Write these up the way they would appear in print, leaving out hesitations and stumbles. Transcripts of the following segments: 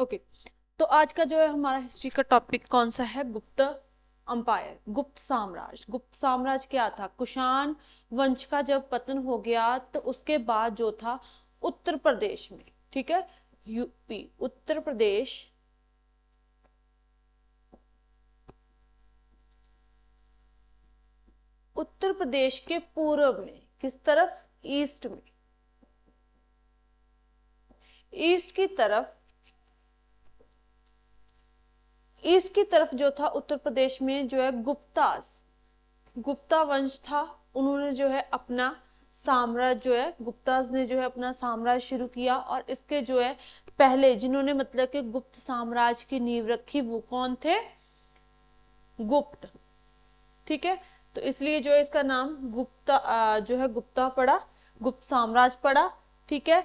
Okay, तो आज का जो है हमारा हिस्ट्री का टॉपिक कौन सा है? गुप्त अंपायर, गुप्त साम्राज्य। गुप्त साम्राज्य क्या था? कुषाण वंश का जब पतन हो गया तो उसके बाद जो था उत्तर प्रदेश में, ठीक है, यूपी उत्तर प्रदेश, उत्तर प्रदेश के पूर्व में, किस तरफ? ईस्ट में, ईस्ट की तरफ, ईस्ट की तरफ जो था उत्तर प्रदेश में जो है गुप्ता वंश था। उन्होंने जो है अपना साम्राज्य जो है, गुप्ताज ने जो है अपना साम्राज्य शुरू किया। और इसके जो है पहले जिन्होंने मतलब कि गुप्त साम्राज्य की नींव रखी वो कौन थे? गुप्त, ठीक है। तो इसलिए जो है इसका नाम गुप्ता जो है गुप्ता पड़ा, गुप्त साम्राज्य पड़ा, ठीक है।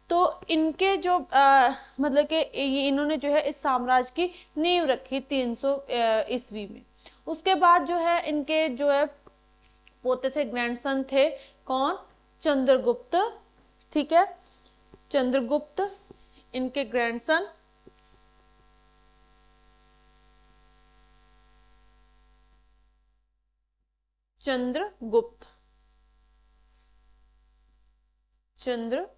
तो इनके जो मतलब कि ये इन्होंने जो है इस साम्राज्य की नींव रखी 300 ईस्वी में। उसके बाद जो है इनके जो है पोते थे, ग्रैंडसन थे, कौन? चंद्रगुप्त, ठीक है, चंद्रगुप्त, इनके ग्रैंडसन चंद्रगुप्त, चंद्रगुप्त।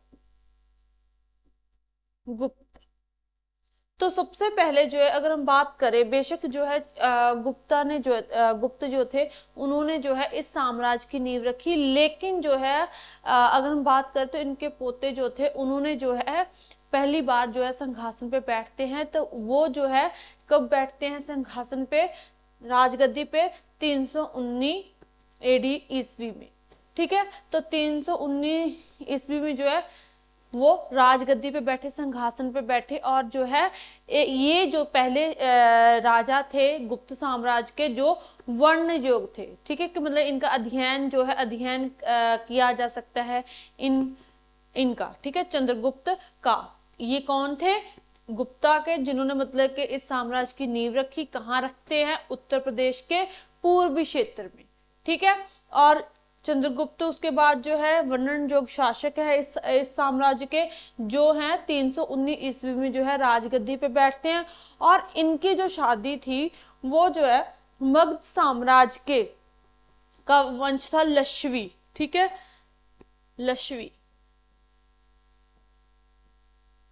तो सबसे पहले जो है अगर हम बात करें, बेशक जो है गुप्ता ने जो गुप्त जो थे उन्होंने जो है इस साम्राज्य की नींव रखी, लेकिन जो है अगर हम बात करें तो इनके पोते जो थे उन्होंने जो है पहली बार जो है सिंहासन पे बैठते हैं। तो वो जो है कब बैठते हैं सिंहासन पे, राजगद्दी पे? 319 एडी ईस्वी में, ठीक है। तो 319 ईस्वी में जो है वो राजगद्दी पे बैठे, सिंहासन पे बैठे। और जो है ये जो पहले राजा थे गुप्त साम्राज्य के, जो वर्ण योग थे, ठीक है, कि मतलब इनका अध्ययन जो है अध्ययन किया जा सकता है इनका, ठीक है, चंद्रगुप्त का। ये कौन थे? गुप्ता के, जिन्होंने मतलब कि इस साम्राज्य की नींव रखी। कहाँ रखते हैं? उत्तर प्रदेश के पूर्वी क्षेत्र में, ठीक है। और चंद्रगुप्त उसके बाद जो है वर्णन जोग शासक है इस साम्राज्य के, जो है 319 ईस्वी में जो है राजगद्दी पे बैठते हैं। और इनकी जो शादी थी वो जो है मगध साम्राज्य के का वंश था लश्वी, ठीक है, लश्वी,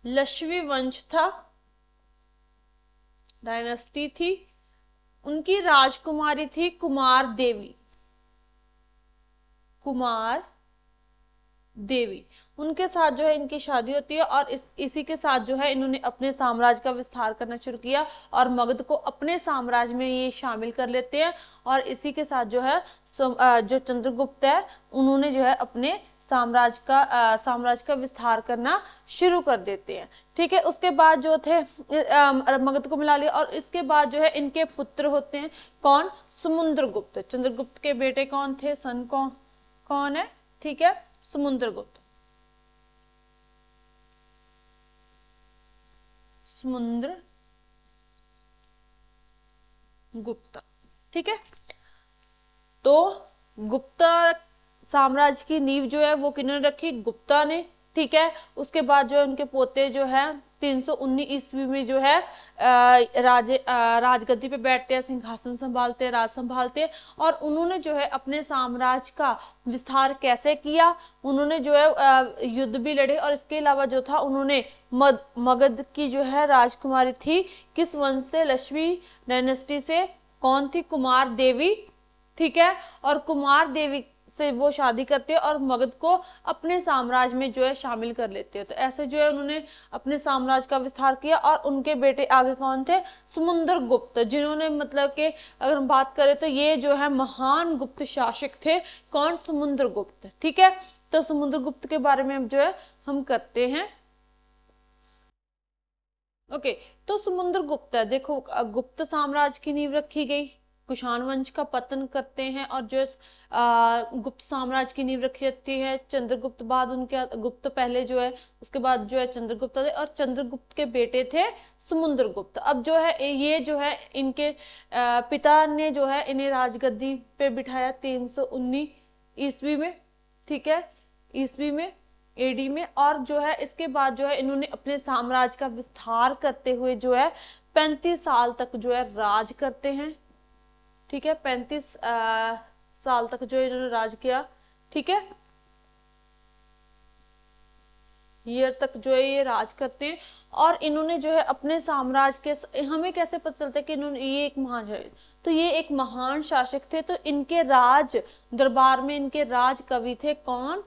लश्वी वंश था, डायनेस्टी थी। उनकी राजकुमारी थी कुमार देवी, कुमार देवी। उनके साथ जो है इनकी शादी होती है और इसी के साथ जो है इन्होंने अपने साम्राज्य का विस्तार करना शुरू किया और मगध को अपने साम्राज्य में ये शामिल कर लेते हैं। और इसी के साथ जो है जो चंद्रगुप्त है उन्होंने जो है अपने साम्राज्य का विस्तार करना शुरू कर देते हैं, ठीक है। उसके बाद जो थे मगध को मिला लिया। और इसके बाद जो है इनके पुत्र होते हैं, कौन? समुद्रगुप्त। चंद्रगुप्त के बेटे कौन थे? सन कौन है? ठीक है, समुद्रगुप्त, समुद्र गुप्ता, ठीक है। तो गुप्ता साम्राज्य की नींव जो है वो किन्होंने रखी? गुप्ता ने, ठीक है। उसके बाद जो है उनके पोते जो है 319 ईस्वी में जो है राजगद्दी पे बैठते हैं, सिंहासन संभालते हैं, राज संभालते हैं। और उन्होंने जो है अपने साम्राज्य का विस्तार कैसे किया? उन्होंने जो है युद्ध भी लड़े। और इसके अलावा जो था उन्होंने मगध की जो है राजकुमारी थी, किस वंश से? लक्ष्मी डायनेस्टी से। कौन थी? कुमार देवी, ठीक है। और कुमार देवी से वो शादी करते हैं और मगध को अपने साम्राज्य में जो है शामिल कर लेते हैं। तो ऐसे जो है उन्होंने अपने साम्राज्य का विस्तार किया। और उनके बेटे आगे कौन थे? समुद्रगुप्त, जिन्होंने मतलब कि अगर हम बात करें तो ये जो है महान गुप्त शासक थे। कौन? समुद्रगुप्त, ठीक है। तो समुद्रगुप्त के बारे में जो है हम करते हैं। ओके, तो समुद्रगुप्त है, देखो गुप्त साम्राज्य की नींव रखी गई, कुषाण वंश का पतन करते हैं और जो गुप्त साम्राज्य की नींव रखी जाती है। चंद्रगुप्त बाद उनके, गुप्त पहले जो है, उसके बाद जो है चंद्रगुप्त थे और चंद्रगुप्त के बेटे थे समुद्रगुप्त। अब जो है ये जो है इनके पिता ने जो है इन्हें राजगद्दी पे बिठाया 319 ईस्वी में, ठीक है, ईस्वी में। एडी में। और जो है इसके बाद जो है इन्होंने अपने साम्राज्य का विस्तार करते हुए जो है 35 साल तक जो है राज करते हैं। ठीक है, 35 साल तक जो इन्होंने राज किया। ठीक है, ईयर तक जो है ये राज करते हैं। और इन्होंने जो है अपने साम्राज्य के, हमें कैसे पता चलता है कि इन्होंने ये एक महान, तो ये एक महान शासक थे। तो इनके राज दरबार में इनके राज कवि थे कौन?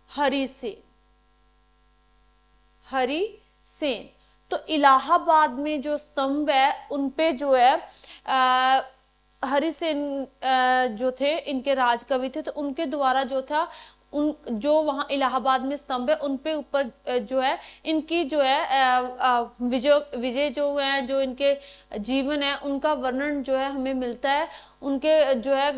हरि सेन। हरि सेन। तो इलाहाबाद में जो स्तंभ है उनपे जो है हरि सेन जो थे इनके राज कवि थे, तो उनके द्वारा जो था उन जो वहां इलाहाबाद में स्तंभ है उन पे ऊपर जो है इनकी जो है विजय विजय जो है, जो इनके जीवन है उनका वर्णन जो है हमें मिलता है। उनके जो है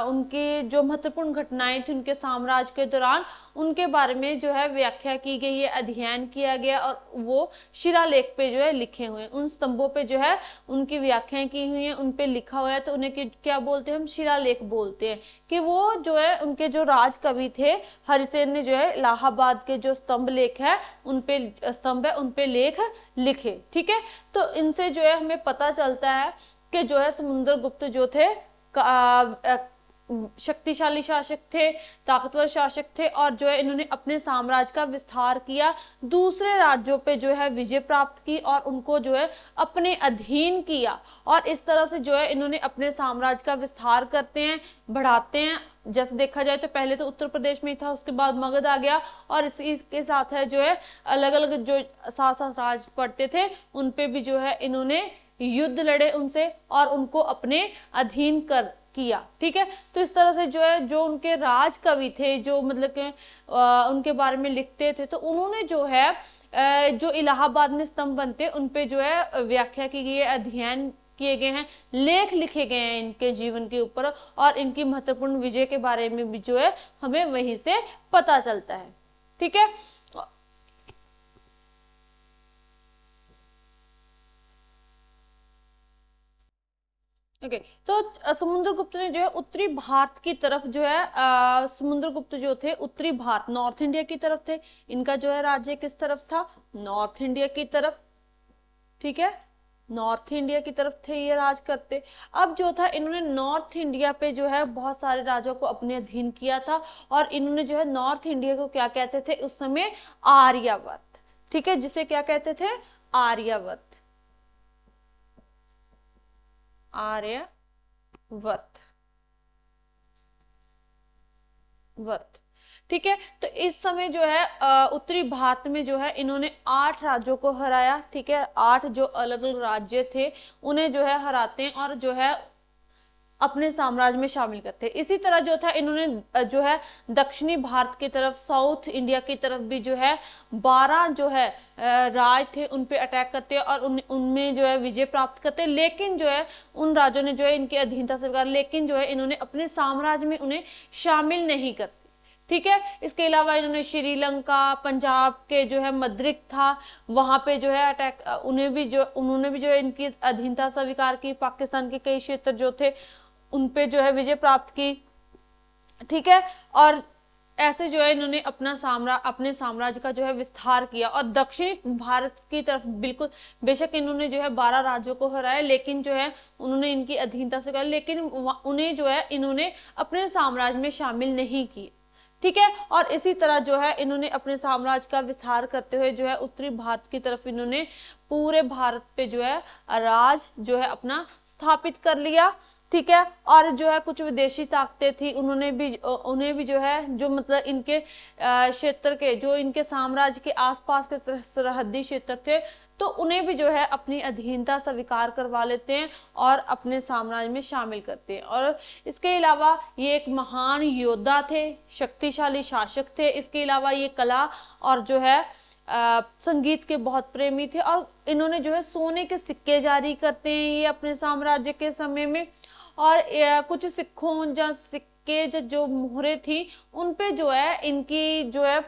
उनकी जो महत्वपूर्ण घटनाएं थी उनके साम्राज्य के दौरान, उनके बारे में जो है व्याख्या की गई है, अध्ययन किया गया और वो शिलालेख पे जो है लिखे हुए हैं। उन स्तंभों पे जो है उनकी व्याख्याएं की हुई हैं, उन पे लिखा हुआ है। तो उन्हें क्या बोलते हैं? हम शिलालेख बोलते हैं। कि वो जो है उनके जो राज कवि थे हरिसेन ने जो है इलाहाबाद के जो स्तंभ लेख है उन पे लेख लिखे। ठीक है, तो इनसे जो है हमें पता चलता है कि जो है समुद्रगुप्त जो थे शक्तिशाली शासक थे, ताकतवर शासक थे और जो है इन्होंने अपने साम्राज्य का विस्तार किया, दूसरे राज्यों पे जो है विजय प्राप्त की और उनको जो है अपने अधीन किया। और इस तरह से जो है इन्होंने अपने साम्राज्य का विस्तार करते हैं, बढ़ाते हैं। जैसे देखा जाए तो पहले तो उत्तर प्रदेश में ही था, उसके बाद मगध आ गया और इसके साथ है जो है अलग अलग जो साथ साथ राज पड़ते थे उन पे भी जो है इन्होंने युद्ध लड़े उनसे और उनको अपने अधीन कर किया। ठीक है, तो इस तरह से जो है जो उनके राज कवि थे, जो मतलब के उनके बारे में लिखते थे, तो उन्होंने जो है जो इलाहाबाद में स्तंभ बनते उन पे जो है व्याख्या की गई है, अध्ययन किए गए हैं, लेख लिखे गए हैं इनके जीवन के ऊपर और इनकी महत्वपूर्ण विजय के बारे में भी जो है हमें वहीं से पता चलता है। ठीक है, ओके तो समुद्रगुप्त ने जो है उत्तरी भारत की तरफ जो है समुद्रगुप्त जो थे उत्तरी भारत नॉर्थ इंडिया की तरफ थे। इनका जो है राज्य किस तरफ था? नॉर्थ इंडिया की तरफ। ठीक है, नॉर्थ इंडिया की तरफ थे ये राज करते। अब जो था इन्होंने नॉर्थ इंडिया पे जो है बहुत सारे राजों को अपने अधीन किया था और इन्होंने जो है नॉर्थ इंडिया को क्या कहते थे उस समय? आर्यावर्त। ठीक है, जिसे क्या कहते थे? आर्यावर्त। आर्यवर्त वर्त। ठीक है, तो इस समय जो है उत्तरी भारत में जो है इन्होंने 8 राज्यों को हराया। ठीक है, 8 जो अलग अलग राज्य थे उन्हें जो है हराते हैं और जो है अपने साम्राज्य में शामिल करते हैं। इसी तरह जो था इन्होंने जो है दक्षिणी भारत की तरफ, साउथ इंडिया की तरफ भी जो है 12 जो है राज थे उन पे अटैक करते हैं और उनमें जो है विजय प्राप्त करते हैं। लेकिन जो है उन राज्यों ने जो है इनकी अधीनता स्वीकार, लेकिन जो है इन्होंने अपने साम्राज्य में उन्हें शामिल नहीं करते। ठीक है, इसके अलावा इन्होंने श्रीलंका, पंजाब के जो है मद्रिक था वहां पे जो है अटैक, उन्होंने भी जो है इनकी अधीनता स्वीकार की। पाकिस्तान के कई क्षेत्र जो थे उन पे जो है विजय प्राप्त की। ठीक है, और ऐसे जो है इन्होंने अपने साम्राज्य का जो है विस्तार किया और दक्षिणी भारत की तरफ बिल्कुल, बेशक इन्होंने जो है 12 राज्यों को हराया लेकिन जो है उन्होंने इनकी अधीनता से कर, लेकिन उन्हें जो है इन्होंने अपने साम्राज्य में शामिल नहीं किए। ठीक है, और इसी तरह जो है इन्होंने अपने साम्राज्य का विस्तार करते हुए जो है उत्तरी भारत की तरफ इन्होंने पूरे भारत पे जो है राज जो है अपना स्थापित कर लिया। ठीक है, और जो है कुछ विदेशी ताकतें थी उन्हें भी जो है जो मतलब इनके क्षेत्र के, जो इनके साम्राज्य के आसपास के सरहदी क्षेत्र थे, तो उन्हें भी जो है अपनी अधीनता स्वीकार करवा लेते हैं और अपने साम्राज्य में शामिल करते हैं। और इसके अलावा ये एक महान योद्धा थे, शक्तिशाली शासक थे। इसके अलावा ये कला और जो है संगीत के बहुत प्रेमी थे और इन्होंने जो है सोने के सिक्के जारी करते हैं ये अपने साम्राज्य के समय में। और कुछ सिक्कों या सिक्के जो मोहरे थी उन पे जो है इनकी जो है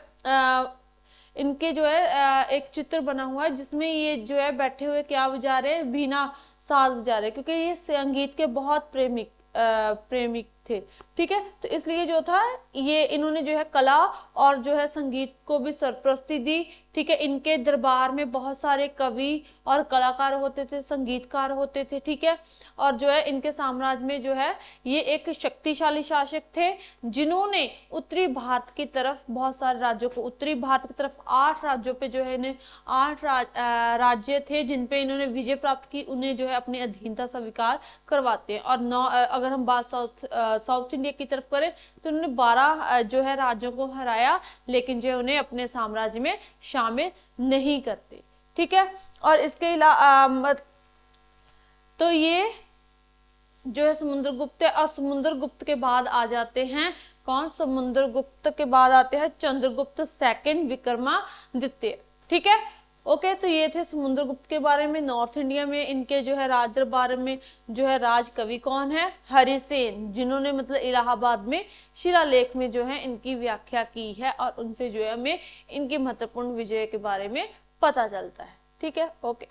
इनके जो है एक चित्र बना हुआ है जिसमें ये जो है बैठे हुए क्या बजा रहे हैं? वीणा साज बजा रहे हैं, क्योंकि ये संगीत के बहुत प्रेमी थे। ठीक है, तो इसलिए जो था ये इन्होंने जो है कला और जो है संगीत को भी सरपरस्ती दी। ठीक है, इनके दरबार में बहुत सारे कवि और कलाकार होते थे, संगीतकार होते थे। ठीक है, और जो है इनके साम्राज्य में जो है ये एक शक्तिशाली शासक थे, जिन्होंने उत्तरी भारत की तरफ बहुत सारे राज्यों को, उत्तरी भारत की तरफ 8 राज्यों पे जो है इन्हें 8 राज्य थे जिन पे इन्होंने विजय प्राप्त की, उन्हें जो है अपनी अधीनता स्वीकार करवाते हैं। और 9 अगर हम बात साउथ इंडिया की तरफ करें तो उन्होंने 12 जो है राज्यों को हराया, लेकिन जो उन्हें अपने साम्राज्य में शामिल नहीं करते। ठीक है, और इसके अलावा तो ये जो है समुद्रगुप्त है, और समुद्रगुप्त के बाद आ जाते हैं कौन, समुद्रगुप्त के बाद आते हैं चंद्रगुप्त सेकंड विक्रमादित्य। ठीक है, ओके, तो ये थे समुद्रगुप्त के बारे में। नॉर्थ इंडिया में इनके जो है राज दरबार में जो है राज कवि कौन है, हरिसेन, जिन्होंने मतलब इलाहाबाद में शिलालेख में जो है इनकी व्याख्या की है, और उनसे जो है हमें इनकी महत्वपूर्ण विजय के बारे में पता चलता है। ठीक है, ओके।